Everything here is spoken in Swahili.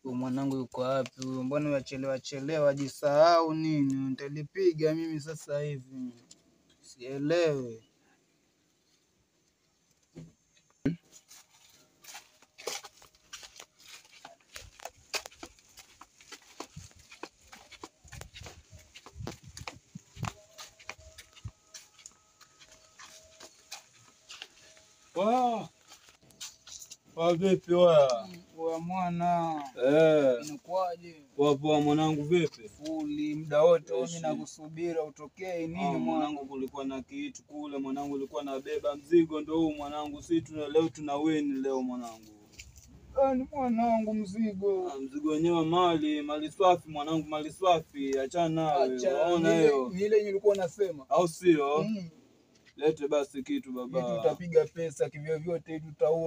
Mwanangu yuko wapi huyo? Mbona wachelewa jisahau nini? Nitalipiga mimi sasa hivi. Sielewi. Vipi wewe? Poa mwana. Inakuaje? Poa mwanangu, vipi? Fuli muda wote mimi nakusubiri utokee nini mwanangu? Kulikuwa na kitu kule mwanangu, ulikuwa nabeba mzigo ndio huu mwanangu. Sisi leo tuna win leo mwanangu. Ni mwanangu mzigo. Mzigo wenyewe mali swafi mwanangu, mali swafi. Achana nawe. Unaona hiyo? Ni ile nilikuwa nasema. Au sio? Lete basi kitu baba. Tutapiga pesa kivyo vyote tutaua.